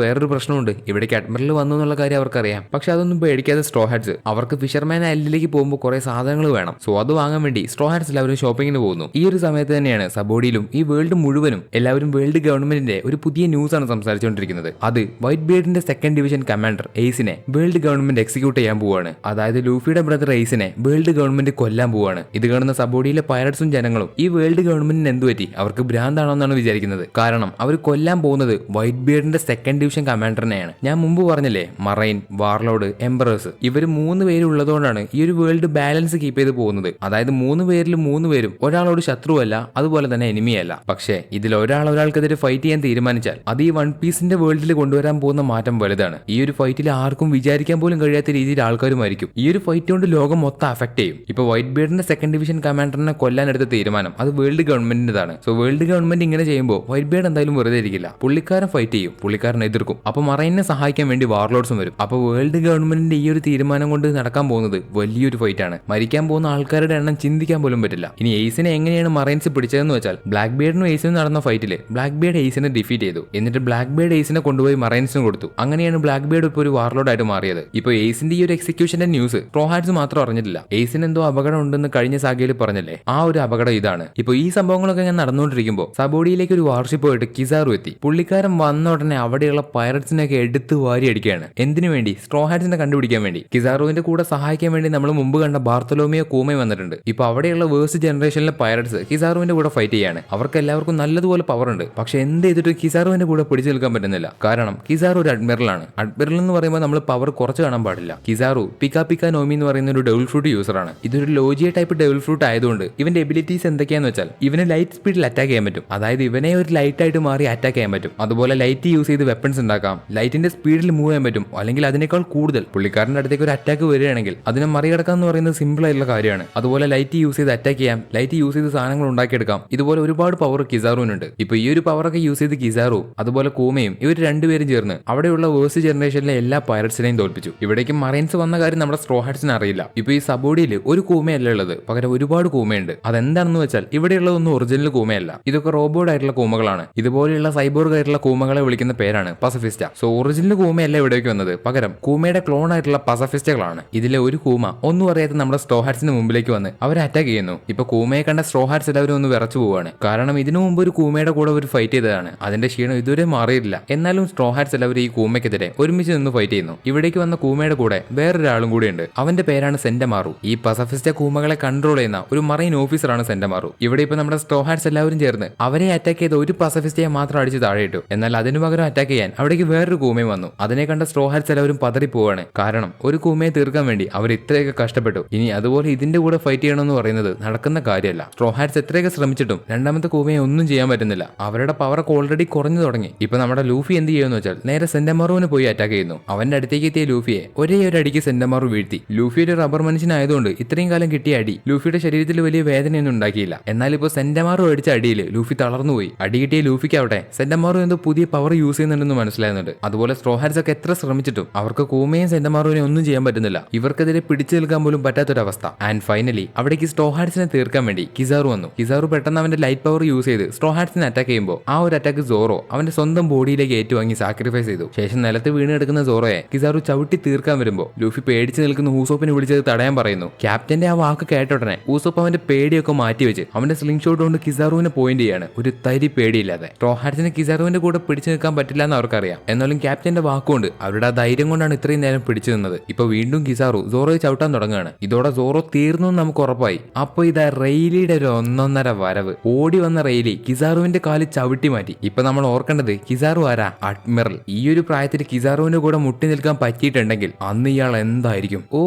വേറൊരു പ്രശ്നമുണ്ട്, ഇവിടേക്ക് അഡ്മിറൽ വന്നു എന്നുള്ള കാര്യം അവർക്കറിയാം. പക്ഷെ അതൊന്നും പേടിക്കാതെ സ്ട്രോ ഹാറ്റ്സ് അവർക്ക് ഫിഷർമാൻ ഐലൻഡിലേക്ക് പോകുമ്പോൾ കുറെ സാധനങ്ങൾ വേണം. സോ അത് വാങ്ങാൻ വേണ്ടി സ്ട്രോ ഹാറ്റ്സ് എല്ലാവരും ഷോപ്പിങ്ങിന് പോകുന്നു. ഈ ഒരു സമയത്ത് തന്നെയാണ് സബോഡിയിലും ഈ വേൾഡ് മുഴുവനും എല്ലാവരും വേൾഡ് ഗവൺമെന്റിന്റെ ഒരു പുതിയ ന്യൂസ് ആണ് സംസാരിച്ചുകൊണ്ടിരിക്കുന്നത്. അത് വൈറ്റ് ബിയർഡിന്റെ 2nd ഡിവിഷൻ കമാൻഡർ എയ്സിനെ വേൾഡ് ഗവൺമെന്റ് എക്സിക്യൂട്ട് ചെയ്യാൻ പോവാണ്. അതായത് ലൂഫിയുടെ ബ്രദർ എയ്സിനെ വേൾഡ് ഗവൺമെന്റ് കൊല്ലാൻ പോവാണ്. ഇത് കാണുന്ന സബോഡിയിലെ പൈററ്റ്സും ജനങ്ങളും ഈ വേൾഡ് ഗവൺമെന്റിന് എന്ത് പറ്റി, അവർക്ക് ഭ്രാന്താണോ എന്നാണ് വിചാരിക്കുന്നത്. കാരണം അവർ കൊല്ലാൻ പോകുന്നത് വൈറ്റ് ബിയർഡിന്റെ 2nd ഡിവിഷൻ കമാൻഡറിനെയാണ്. ഞാൻ മുമ്പ് പറഞ്ഞില്ലേ, മറൈൻ, വാർലോഡ്, എംബറേഴ്സ്, ഇവർ 3 പേരുള്ളതുകൊണ്ടാണ് ഈ ഒരു വേൾഡ് ബാലൻസ് കീപ്പ് ചെയ്ത് പോകുന്നത്. അതായത് 3 പേരിൽ 3 പേരും ഒരാളോട് ശത്രുവല്ല, അതുപോലെ തന്നെ എനിമിയല്ല. പക്ഷേ ഇതിൽ ഒരാൾക്കെതിരെ ഫൈറ്റ് ചെയ്യാൻ തീരുമാനിച്ചാൽ അത് ഈ വൺ പീസിന്റെ വേൾഡിൽ കൊണ്ടുവരാൻ പോകുന്ന മാറ്റം വലുതാണ്. ഈ ഒരു ഫൈറ്റിൽ ആർക്കും വിചാരിക്കാൻ പോലും കഴിയാത്ത രീതിയിൽ ആൾക്കാർ മരിക്കും. ഈ ഒരു ഫൈറ്റ് കൊണ്ട് ലോകം മൊത്തം അഫക്ട് ചെയ്യും. ഇപ്പൊ വൈറ്റ് ബിയർഡിന്റെ 2nd ഡിവിഷൻ കമാൻഡറിനെ കൊല്ലാൻ എടുത്ത തീരുമാനം അത് വേൾഡ് ഗവൺമെന്റിന്റെതാണ്. സോ വേൾഡ് ഗവൺമെന്റ് ഇങ്ങനെ ചെയ്യുമ്പോൾ വൈറ്റ് ബിയർഡ് എന്തായാലും വെറുതെ ഇരിക്കില്ല, പുള്ളിക്കാരൻ ഫൈറ്റ് ചെയ്യും, പുള്ളിക്കാരൻ എതിർക്കും. അപ്പൊ മറൈനെ സഹായിക്കാൻ വേണ്ടി വാർലോഡ്സും വരും. അപ്പൊ വേൾഡ് ഗവൺമെന്റിന്റെ ഈ ഒരു തീരുമാനം കൊണ്ട് നടക്കാൻ പോകുന്നത് വലിയൊരു ഫൈറ്റ് ആണ്. മരിക്കാൻ പോകുന്ന ആൾക്കാരുടെ എണ്ണം ചിന്തിക്കാൻ പോലും പറ്റില്ല. ഇനി എയ്സിനെ എങ്ങനെയാണ് മറൈൻസ് പിടിച്ചതെന്ന് വെച്ചാൽ, ബ്ലാക്ക് ബിയർഡിനും എയ്സിനും നടന്ന ഫൈറ്റിൽ ബ്ലാക്ക് ബിയർഡ് എയ്സിനെ ഡിഫീറ്റ് ചെയ്തു. എന്നിട്ട് ബ്ലാക്ക് ബിയർഡ് എയ്സിനെ കൊണ്ടുപോയി മറൈൻസിന് കൊടുത്തു. അങ്ങനെയാണ് ബ്ലാക്ക് ബിയർഡ് ഇപ്പോൾ ഒരു വാർലോഡ് ആയിട്ട് മാറിയത്. ഇപ്പൊ എയ്സിന്റെ ഈ ഒരു എക്സിക്യൂഷന്റെ ന്യൂസ് സ്ട്രോ ഹാറ്റ്സ് മാത്രം അറിഞ്ഞിട്ടില്ല. എയ്സിന് എന്തോ അപകടം ഉണ്ടെന്ന് കഴിഞ്ഞ സാഗയിൽ പറഞ്ഞല്ലേ, ആ ഒരു അപകടം ഇതാണ്. ഇപ്പൊ ഈ സംഭവങ്ങളൊക്കെ ഞാൻ നടന്നുകൊണ്ടിരിക്കുമ്പോൾ സബോഡിയിലേക്ക് ഒരു വാർഷിപ്പ് പോയിട്ട് കിസാറു എത്തി. പുള്ളിക്കാരൻ വന്ന ഉടനെ അവിടെയുള്ള പൈററ്റ്സിനെയൊക്കെ എടുത്ത് വാരി അടിക്കുകയാണ്. എന്തിനു വേണ്ടി? സ്ട്രോ ഹാറ്റ്സിനെ കണ്ടുപിടിക്കാൻ വേണ്ടി. കിസാറുവിന്റെ കൂടെ സഹായിക്കാൻ വേണ്ടി നമ്മൾ മുമ്പ് കണ്ട ബാർത്തലോമിയോ കൂമേ വന്നിട്ടുണ്ട്. ഇപ്പൊ അവിടെയുള്ള വേഴ്സ്റ്റ് ജനറേഷനിലെ പൈററ്റ്സ് കിസാറുവിന്റെ കൂടെ ഫൈറ്റ് ചെയ്യാണ്. അവർക്ക് എല്ലാവർക്കും നല്ലതുപോലെ പവർ ഉണ്ട്. പക്ഷെ എന്ത് ചെയ്തിട്ട് കിസാറുവിന്റെ കൂടെ പിടിച്ചു നിൽക്കാൻ പറ്റുന്നില്ല. കാരണം കിസാറു ഒരു അഡ്മിറലാണ്. അഡ്മിറൽ എന്ന് പറയുമ്പോൾ നമ്മൾ പവർ കുറച്ച് കാണാൻ പാടില്ല. കിസാറു പിക്ക നോമി എന്ന് പറയുന്ന ഒരു ഡെവിൾ ഫ്രൂട്ട് യൂസറാണ്. ഇതൊരു ലോജിയ ടൈപ്പ് ഡെവിൾ ഫ്രൂട്ട് ആയതുകൊണ്ട് ഇവന്റെ എബിലിറ്റീസ് എന്തൊക്കെയാന്ന് വെച്ചാൽ ഇവന് ലൈറ്റ് സ്പീഡിൽ അറ്റാക്ക് ചെയ്യാൻ പറ്റും. അതായത് ഇവനെ ഒരു ലൈറ്റ് ആയിട്ട് മാറി അറ്റാക്ക് ചെയ്യാൻ പറ്റും. അതുപോലെ ലൈറ്റ് യൂസ് ചെയ്ത് വെപ്പൺസ് ഉണ്ടാക്കാം. ലൈറ്റിന്റെ സ്പീഡിൽ മൂവ് ചെയ്യാൻ പറ്റും. അല്ലെങ്കിൽ അതിനേക്കാൾ കൂടുതൽ പുള്ളിക്കാരന്റെ അടുത്തേക്ക് ഒരു അറ്റാക്ക് വരികയാണെങ്കിൽ അതിനെ മറികടക്കുക എന്ന് പറയുന്നത് സിമ്പിൾ ആയിട്ടുള്ള കാര്യമാണ്. അതുപോലെ ലൈറ്റ് യൂസ് ചെയ്ത് അറ്റാക്ക് ചെയ്യാം. ലൈറ്റ് യൂസ് ചെയ്ത് സാധനങ്ങൾ ഉണ്ടാക്കിയെടുക്കാം. ഇതുപോലെ ഒരുപാട് പവർ കിസാറുവിനുണ്ട്. ഇപ്പൊ ഈ ഒരു പവറൊക്കെ യൂസ് ചെയ്ത് കിസാറു അതുപോലെ കൂമയും ഇവർ രണ്ടുപേരും ചേർന്ന് അവിടെയുള്ള വേഴ്സ് ജനറേഷനിലെ എല്ലാ പൈററ്റ്സിനെയും തോൽപ്പിച്ചു. ഇവിടേക്ക് മറൈൻസ് വന്ന കാര്യം നമ്മുടെ സ്ട്രോ ഹാറ്റ്സിന് അറിയില്ല. ഇപ്പൊ ഈ സബോഡിയിൽ ഒരു കൂമയല്ല ഉള്ളത്, പകരം ഒരുപാട് കൂമയുണ്ട്. അതെന്താണെന്ന് വെച്ചാൽ ഇവിടെയുള്ളതൊന്നും ഒറിജിനൽ കൂമയല്ല. ഇതൊക്കെ റോബോട്ട് ആയിട്ടുള്ള കൂമകളാണ്. ഇതുപോലെയുള്ള സൈബോർഗ് ആയിട്ടുള്ള കൂമകളെ വിളിക്കുന്ന പേരാണ് പസഫിസ്റ്റ. സോ ഒറിജിനൽ കൂമയല്ല ഇവിടേക്ക് വന്നത്, പകരം കൂമയുടെ ക്ലോൺ ആയിട്ടുള്ള പസഫിസ്റ്റകളാണ്. ഇതിലെ ഒരു കൂമ ഒന്നും അറിയാത്ത നമ്മുടെ സ്ട്രോ ഹാറ്റ്സിന് മുമ്പിലേക്ക് വന്ന് അവരെ അറ്റാക്ക് ചെയ്യുന്നു. ഇപ്പൊ കൂമയെ കണ്ട സ്ട്രോ ഹാറ്റ്സ് എല്ലാവരും ഒന്ന് വിറച്ചു പോവാണ്. കാരണം ഇതിനു മുമ്പ് ഒരു കൂമയുടെ കൂടെ ഒരു ഫൈറ്റ് ചെയ്തതാണ്. അതിന്റെ ക്ഷീണം ഇതുവരെ മാറിയിട്ടില്ല. എന്നാലും സ്ട്രോ ഹാറ്റ്സ് എല്ലാവരും ഈ കൂമയ്ക്കെതിരെ ഒരുമിച്ച് നിന്ന് ഫൈറ്റ് ചെയ്യുന്നു. ഇവിടേക്ക് വന്ന കൂമയുടെ കൂടെ വേറൊരാളും കൂടിയുണ്ട്. അവന്റെ പേരാണ് സെന്റമാറു. ഈ പസഫിസ്റ്റ കൂമകളെ കൺട്രോൾ ചെയ്യുന്ന ഒരു മറൈൻ ഓഫീസറാണ് സെന്റമാറു. ഇവിടെ ഇപ്പൊ നമ്മുടെ സ്ട്രോ ഹാറ്റ്സ് എല്ലാവരും ചേർന്ന് അവരെ അറ്റാക്ക് ചെയ്ത ഒരു പസഫിസ്റ്റയെ മാത്രം അടിച്ച് താഴെയിട്ടു. എന്നാൽ അതിനു പകരം അറ്റാക്ക് ചെയ്യാൻ അവിടേക്ക് വേറൊരു കൂമയും വന്നു. അതിനെ കണ്ട സ്ട്രോ ഹാറ്റ്സ് എല്ലാവരും പതറിപ്പോവാണ്. കാരണം ഒരു കൂമയെ തീർക്കാൻ വേണ്ടി അവർ ഇത്രയൊക്കെ കഷ്ടപ്പെട്ടു. ഇനി അതുപോലെ ഇതിന്റെ കൂടെ ഫൈറ്റ് ചെയ്യണമെന്ന് പറയുന്നത് നടക്കുന്ന കാര്യമല്ല. സ്ട്രോ ഹാറ്റ്സ് എത്രയൊക്കെ ശ്രമിച്ചിട്ടും രണ്ടാമത്തെ കൂമയെ ഒന്നും ചെയ്യാൻ പറ്റുന്നില്ല. അവരുടെ പവറൊക്കെ ഓൾറെഡി കുറഞ്ഞു തുടങ്ങി. ഇപ്പൊ നമ്മുടെ ലൂഫി എന്ത് ചെയ്യുമെന്ന് വെച്ചാൽ നേരെ സെന്റമാറുവിന് പോയി അറ്റാക്ക് ചെയ്യുന്നു. അവന്റെ അടുത്തേക്ക് എത്തിയ ലൂഫിയെ ഒരേ ഒരു അടിക്ക് സെന്റമാറു വീഴ്ത്തി. ലൂഫി ഒരു റബ്ബർ മനുഷ്യനായതുകൊണ്ട് ഇത്രയും കാലം കിട്ടിയ അടി ലൂഫിയുടെ ശരീരത്തിൽ വലിയ വേദനയൊന്നും ഉണ്ടാക്കിയില്ല. എന്നാൽ ഇപ്പോൾ സെന്റമാറു അടിച്ച അടിയിൽ ലൂഫി തളർന്നുപോയി. അടി കിട്ടിയ ലൂഫിക്ക് അവിടെ സെന്റമാറു എന്തോ പുതിയ പവർ യൂസ് ചെയ്യുന്നുണ്ടെന്ന് മനസ്സിലാകുന്നുണ്ട്. അതുപോലെ സ്ട്രോ ഹാറ്റ്സ് ഒക്കെ എത്ര ശ്രമിച്ചിട്ടും അവർക്ക് കൂമയും സെന്റമാറുവിനെ ഒന്നും ചെയ്യാൻ പറ്റുന്നില്ല. ഇവർക്കെതിരെ പിടിച്ചു നിൽക്കാൻ പോലും പറ്റാത്തൊരവസ്ഥ. ആൻഡ് ഫൈനലി അവിടേക്ക് സ്ട്രോ ഹാറ്റ്സിനെ തീർക്കാൻ വേണ്ടി കിസാറു വന്നു. കിസാറു പെട്ടെന്ന് അവന്റെ ലൈറ്റ് പവർ യൂസ് ചെയ്ത് സ്ട്രോ ഹാറ്റ്സിനെ അറ്റാക്ക് ചെയ്യുമ്പോൾ ആ ഒരു അറ്റാക്ക് സോറോ അവന്റെ സ്വന്തം ബോഡിയിലേക്ക് ഏറ്റുവാങ്ങി സാക്രിഫൈസ് ചെയ്തു. ശേഷം നിലത്ത് വീണ് കിടക്കുന്ന സോറോയെ കിസാറു ചവിട്ടി തീർക്കാൻ വരുമ്പോൾ ലൂഫി പേടിച്ച് നിൽക്കുന്ന ഊസോപ്പിനെ വിളിച്ചത് തടയാൻ പറയുന്നു. ക്യാപ്റ്റന്റെ ആ വാക്ക് കേട്ടോടനെ ഊസോപ്പ് അവന്റെ പേടിയൊക്കെ മാറ്റിവെച്ച് അവന്റെ സ്ലിംഗ് ഷോട്ട് കൊണ്ട് കിസാറുവിനെ പോയിന്റ് ചെയ്യാണ്. ഒരു തരി പേടിയില്ലാതെ. സ്ട്രോ ഹാറ്റ്സിന് കിസാറുവിന്റെ കൂടെ പിടിച്ചു നിൽക്കാൻ പറ്റില്ല എന്ന് അവർക്കറിയാം. എന്നാലും ക്യാപ്റ്റന്റെ വാക്കുകൊണ്ട് അവരുടെ ആ ധൈര്യം കൊണ്ടാണ് ഇത്രയും നേരം പിടിച്ചു നിന്നത്. ഇപ്പൊ വീണ്ടും കിസാറു സോറോയെ ചവിട്ടാൻ തുടങ്ങുകയാണ്. ഇതോടെ സോറോ തീർന്നു നമുക്ക് ഉറപ്പായി. അപ്പൊ ഇതാ റെയിലിയുടെ ഒരു ഒന്നൊന്നര വരവ്. ഓടി വന്ന റെയിലി കിസാറുവിന്റെ കാല് ചവിട്ടി മാറ്റി. ഇപ്പൊ നമ്മൾ ഓർക്കേണ്ടത് കിസാറു ആരാ? അഡ്മിറൽ. ഈ ഒരു പ്രായത്തിൽ കിസാറുവിന്റെ കൂടെ മുട്ടി നിൽക്കാൻ പറ്റിയിട്ടുണ്ടെങ്കിൽ അന്ന് ഇയാൾ എന്തായിരിക്കും? ഓ,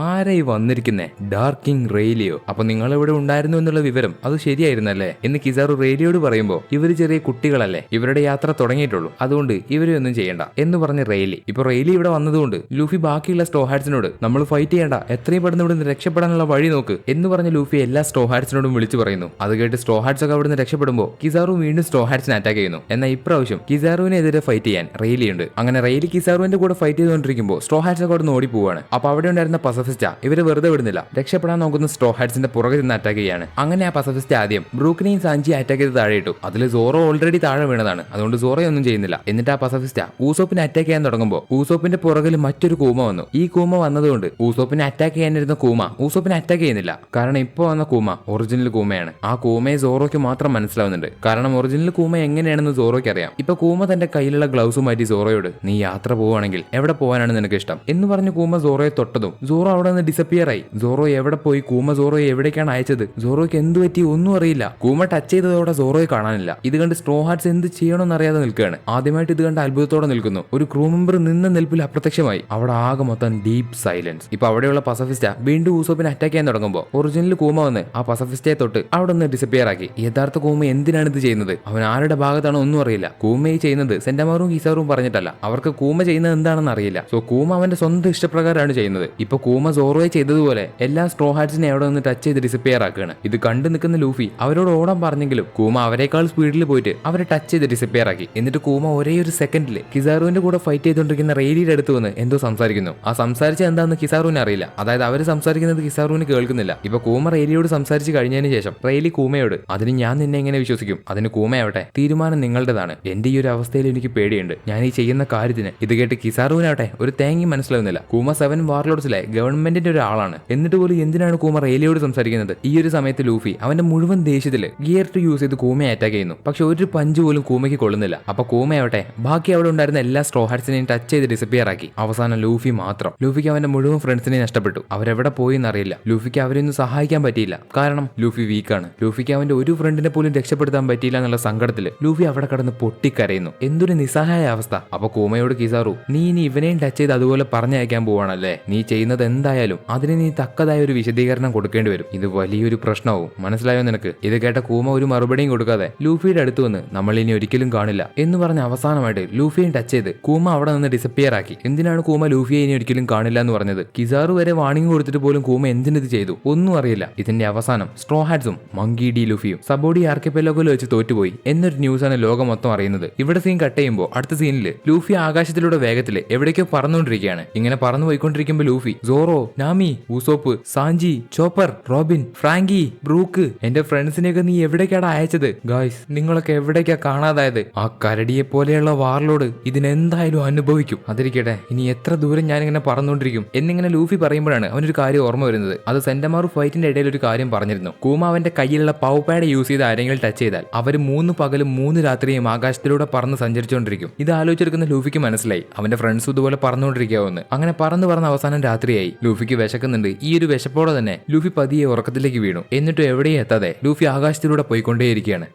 ആരായി വന്നിരിക്കുന്നേ? Dark king റെയിലിയോ? അപ്പൊ നിങ്ങൾ ഇവിടെ ഉണ്ടായിരുന്നു എന്നുള്ള വിവരം അത് ശരിയായിരുന്നല്ലേ എന്ന് കിസാറു റെയിലിയോട് പറയുമ്പോ ഇവര് ചെറിയ കുട്ടികളല്ലേ, ഇവരുടെ യാത്ര തുടങ്ങിയിട്ടുള്ളൂ, അതുകൊണ്ട് ഇവരെ ഒന്നും ചെയ്യണ്ട എന്ന് പറഞ്ഞ് റെയിലി. ഇപ്പൊ റെയിലി ഇവിടെ വന്നതുകൊണ്ട് ലൂഫി ബാക്കിയുള്ള സ്ട്രോ ഹാറ്റ്സിനോട് നമ്മൾ ഫൈറ്റ് ചെയ്യണ്ട, എത്രയും പെട്ടെന്ന് ഇവിടെ നിന്ന് രക്ഷപ്പെടാനുള്ള വഴി നോക്ക് എന്ന് പറഞ്ഞ് ലൂഫി എല്ലാ സ്ട്രോ ഹാറ്റ്സിനോടും വിളിച്ചു പറയുന്നു. അത് കേട്ട് സ്ട്രോ ഹാറ്റ്സ് ഒക്കെ അവിടുന്ന് രക്ഷപ്പെടുമ്പോൾ കിസാറു വീണ്ടും സ്ട്രോ ഹാറ്റ്സിനെ അറ്റാക്ക് ചെയ്യുന്നു. എന്നാൽ ഇപ്രാവശ്യം കിസാറുവിനെതിരെ ഫൈറ്റ് ചെയ്യാൻ റെയിലി ഉണ്ട്. അങ്ങനെ റെയിലി കിസാറുവിന്റെ കൂടെ ഫൈറ്റ് ചെയ്തുകൊണ്ടിരിക്കുമ്പോൾ സ്ട്രോ ഹാറ്റ്സ് ഒക്കെ അവിടെ ഓടി പോവാണ്. അപ്പൊ അവിടെ ഉണ്ടായിരുന്ന പസഫിസ്റ്റ ഇവര് വെറുതെ വിടുന്നില്ല. രക്ഷപ്പെടാൻ നോക്കുന്ന സ്ട്രോ ഹാറ്റ്സിന്റെ പുറകെ നിന്ന് അറ്റാക്ക് ചെയ്യാണ്. അങ്ങനെ ആ പസഫിസ്റ്റ ആദ്യം ബ്രൂക്കിനെയും സാഞ്ചി അറ്റാക്ക് ചെയ്ത് താഴെ ഇട്ടു. അതിൽ സോറോ ഓൾറെഡി താഴെ വീണതാണ്, അതുകൊണ്ട് സോറോ ഒന്നും ചെയ്യുന്നില്ല. എന്നിട്ട് ആ പസഫിസ്റ്റ ഊസോപ്പിനെ അറ്റാക്ക് ചെയ്യാൻ തുടങ്ങുമ്പോൾ ഊസോപ്പിന്റെ പുറകിൽ മറ്റൊരു കൂമ വന്നു. ഈ കൂമ വന്നതുകൊണ്ട് ഊസോപ്പിനെ അറ്റാക്ക് ചെയ്യാനിരുന്ന കൂമ ഊസോപ്പിനെ അറ്റാക്ക് ചെയ്യുന്നില്ല. കാരണം ഇപ്പോൾ വന്ന കൂമ ഒറിജിനൽ കൂമയാണ്. ആ കൂമയെ സോറോയ്ക്ക് മാത്രം മനസ്സിലാവുന്നുണ്ട്. കാരണം ഒറിജിനൽ കൂമ എങ്ങനെയാണെന്ന് സോറോയ്ക്ക് അറിയാം. ഇപ്പൊ കൂമ തന്റെ കയ്യിലുള്ള ഗ്ലൗസ് മാറ്റി സോറോയോട് നീ യാത്ര പോവുകയാണെങ്കിൽ എവിടെ പോകാനാണ് നിനക്ക് ഇഷ്ടം എന്ന് പറഞ്ഞ് കൂമ സോറോയെ തൊട്ടതും സോറോ അവിടെ നിന്ന് ഡിസപ്പിയർ ആയി. സോറോ എവിടെ പോയി? കൂമ സോറോയെ എവിടേക്കാണ് അയച്ചത്? സോറോയ്ക്ക് എന്ത് പറ്റി ഒന്നും അറിയില്ല. കൂമ ടച്ച് ചെയ്തതോടെ സോറോയെ കാണാനില്ല. ഇത് കണ്ട് സ്ട്രോ ഹാറ്റ്സ് എന്ത് ചെയ്യണമെന്ന് അറിയാതെ നിൽക്കുകയാണ്. ആദ്യമായിട്ട് ഇത് കണ്ട് അത്ഭുതത്തോടെ നിൽക്കുന്നു. ഒരു ക്രൂ മെമ്പർ നിന്ന നിൽപ്പിൽ അപ്രത്യക്ഷമായി. അവിടെ ആകെ മൊത്തം ഡീപ് സൈലൻസ്. ഇപ്പൊ അവിടെയുള്ള പസഫിസ്റ്റ വീണ്ടും ഊസോപ്പിനെ അറ്റാക്ക് ചെയ്യാൻ തുടങ്ങുമ്പോൾ ഒറിജിനൽ കൂമ വന്ന് ആ പസഫിസ്റ്റയെ തൊട്ട് അവിടെ നിന്ന് ഡിസപ്പിയർ ആക്കി. യഥാർത്ഥ കൂമ എന്തിനാണ് ഇത് ചെയ്യുന്നത്? അവൻ ആരുടെ ഭാഗത്താണോ ഒന്നും അറിയില്ല. കൂമയെ ചെയ്യുന്നത് സെന്റമാറും കിസാറും പറഞ്ഞിട്ടല്ല. അവർക്ക് കൂമ ചെയ്യുന്നത് എന്താണെന്ന് അറിയില്ല. സോ കൂമ അവന്റെ സ്വന്തം ഇഷ്ടപ്രകാരമാണ് ചെയ്യുന്നത്. ഇപ്പൊ കൂമ സോറോയെ ചെയ്തതുപോലെ എല്ലാ സ്ട്രോ ഹാറ്റ്സിനെ അവിടെ നിന്ന് ടച്ച് ചെയ്ത് ഡിസപ്പിയർ ആക്കുകയാണ്. ഇത് കണ്ടു നിൽക്കുന്ന ലൂഫി അവരോട് ഓടാൻ പറഞ്ഞെങ്കിലും കൂമ അവരെക്കാൾ സ്പീഡിൽ പോയിട്ട് അവരെ ടച്ച് ചെയ്ത് ഡിസപ്പിയർ ആക്കി. എന്നിട്ട് കൂമ ഒരേ ഒരു സെക്കൻഡിൽ കിസാറുവിന്റെ കൂടെ ഫൈറ്റ് ചെയ്തുകൊണ്ടിരിക്കുന്ന റെയിലിയുടെ അടുത്ത് വന്ന് എന്തോ സംസാരിക്കുന്നു. ആ സംസാരിച്ച എന്താണെന്ന് കിസാറുവിന് അറിയില്ല. അതായത് അവര് സംസാരിക്കുന്നത് കിസാറുവിന് കേൾക്കുന്നില്ല. ഇപ്പൊ കൂമ റെയിലിയോട് സംസാരിച്ച് കഴിഞ്ഞതിന് ശേഷം റെയിലി കൂമയോട് അതിന് ഞാൻ നിന്നെ എങ്ങനെ വിശ്വസിക്കും? അതിന് കൂമയാവട്ടെ തീരുമാനം നിങ്ങളുടേതാണ്. എന്റെ ഈ ഒരു അവസ്ഥയിൽ എനിക്ക് പേടിയുണ്ട് ഞാൻ ഈ ചെയ്യുന്ന കാര്യത്തിന്. ഇത് കേട്ട് കിസാറുവിനാവട്ടെ ഒരു തേങ്ങി മനസ്സിലാവുന്നില്ല. കൂമ 7 വാർലോഡ്സിലെ ഗവൺമെന്റിന്റെ ഒരാളാണ്. എന്നിട്ട് പോലും എന്തിനാണ് കൂമ റെയിലിയോട് സംസാരിക്കുന്നത്? ഈ ഒരു സമയത്ത് ലൂഫി അവന്റെ മുഴുവൻ ദേഷ്യത്തില് ഗിയർ ടു യൂസ് ചെയ്ത് കൂമയെ അറ്റാക്ക് ചെയ്യുന്നു. പക്ഷെ ഒരു പഞ്ച് പോലും കൂമയ്ക്ക് കൊള്ളുന്നില്ല. അപ്പൊ കൂമയാവട്ടെ ബാക്കി അവിടെ ഉണ്ടായിരുന്ന എല്ലാ സ്ട്രോ ഹാറ്റ്സിനെയും ടച്ച് ചെയ്ത് ഡിസപ്പിയർ ആക്കി. അവസാനം ലൂഫി മാത്രം. ലൂഫിക്ക് അവന്റെ മുഴുവൻ ഫ്രണ്ട്സിനെ നഷ്ടപ്പെട്ടു. അവരെവിടെ പോയി എന്നറിയില്ല. ലൂഫിക്ക് അവരൊന്നും സഹായിക്കാൻ പറ്റിയില്ല. കാരണം ലൂഫി വീക്കാണ്. ലൂഫിക്ക് അവന്റെ ഒരു ഫ്രണ്ടിനെ പോലും രക്ഷപ്പെടുത്താൻ പറ്റിയില്ല എന്നുള്ള സങ്കടത്തില് ലൂഫി അവിടെ കടന്ന് പൊട്ടിക്കരയുന്നു. പറയുന്നു. എന്തൊരു നിസ്സഹായ അവസ്ഥ. അപ്പൊ കൂമയോട് കിസാറു, നീ ഇനി ഇവനെയും ടച്ച് ചെയ്ത് അതുപോലെ പറഞ്ഞയക്കാൻ പോവാണല്ലേ? നീ ചെയ്യുന്നത് എന്തായാലും അതിന് നീ തക്കതായ ഒരു വിശദീകരണം കൊടുക്കേണ്ടി വരും. ഇത് വലിയൊരു പ്രശ്നവും. മനസ്സിലായോ നിനക്ക്? ഇത് കേട്ട കൂമ ഒരു മറുപടിയും കൊടുക്കാതെ ലൂഫിയുടെ അടുത്ത് വന്ന് നമ്മൾ ഇനി ഒരിക്കലും കാണില്ല എന്ന് പറഞ്ഞ് അവസാനമായിട്ട് ലൂഫിയെ ടച്ച് ചെയ്ത് കൂമ അവിടെ നിന്ന് ഡിസപ്പിയർ ആക്കി. എന്തിനാണ് കൂമ ലൂഫിയെ ഇനി ഒരിക്കലും കാണില്ല എന്ന് പറഞ്ഞത്? കിസാറു വരെ വാണിംഗ് കൊടുത്തിട്ട് പോലും കൂമ എന്തിനിത് ചെയ്തു? ഒന്നും അറിയില്ല. ഇതിന്റെ അവസാനം സ്ട്രോ ഹാറ്റ്സും മങ്കി ഡി ലൂഫിയും സബോഡി ആർക്കിപ്പെലോഗിൽ വെച്ച് തോറ്റുപോയി എന്നൊരു ന്യൂസാണ് ലോകം മൊത്തം അറിയുന്നത്. ഇവിടെ സീൻ കട്ട് ചെയ്യുമ്പോൾ അടുത്ത സീനിൽ ലൂഫി ആകാശത്തിലൂടെ വേഗത്തിൽ എവിടേക്കോ പറന്നുകൊണ്ടിരിക്കുകയാണ്. ഇങ്ങനെ പറന്നു പോയിക്കൊണ്ടിരിക്കുമ്പോൾ Luffy, Zoro, Nami, Usopp, Sanji, Chopper, Robin, Franky, Brook, എന്റെ ഫ്രണ്ട്സിനെയൊക്കെ നീ എവിടേക്കാണ് അയച്ചത്? ഗായ്സ്, നിങ്ങളൊക്കെ എവിടേക്കാ കാണാതായത്? ആ കരടിയെ പോലെയുള്ള വാർലോഡ് ഇതിനെന്തായാലും അനുഭവിക്കും. അതിരിക്കട്ടെ, ഇനി എത്ര ദൂരം ഞാനിങ്ങനെ പറന്നുകൊണ്ടിരിക്കും എന്നിങ്ങനെ ലൂഫി പറയുമ്പോഴാണ് അവനൊരു കാര്യം ഓർമ്മ വരുന്നത്. അത് സെന്റമാറു ഫൈറ്റിന്റെ ഇടയിൽ ഒരു കാര്യം പറഞ്ഞിരുന്നു. കൂമ അവന്റെ കയ്യിലുള്ള പവർ പാഡ് യൂസ് ചെയ്ത് ആരെങ്കിലും ടച്ച് ചെയ്താൽ അവർ 3 പകലും 3 രാത്രിയും ആകാശത്തിലൂടെ പറന്ന് സഞ്ചരിച്ചുകൊണ്ടിരിക്കും. ഇത് ആലോചിച്ചെടുക്കുന്ന ലൂഫിക്ക് മനസ്സിലായി അവന്റെ ഫ്രണ്ട്സ് ഇതുപോലെ പറന്നുകൊണ്ടിരിക്കാവുന്ന. അങ്ങനെ പറന്ന് അവസാനം രാത്രിയായി. ലൂഫിക്ക് വിശക്കുന്നുണ്ട്. ഈ ഒരു വിശപ്പോടെ തന്നെ ലൂഫി പതിയെ ഉറക്കത്തിലേക്ക് വീണു. എന്നിട്ടും എവിടെയും എത്താതെ ലൂഫി ആകാശത്തിലൂടെ പോയിക്കൊണ്ടേയിരിക്കുകയാണ്.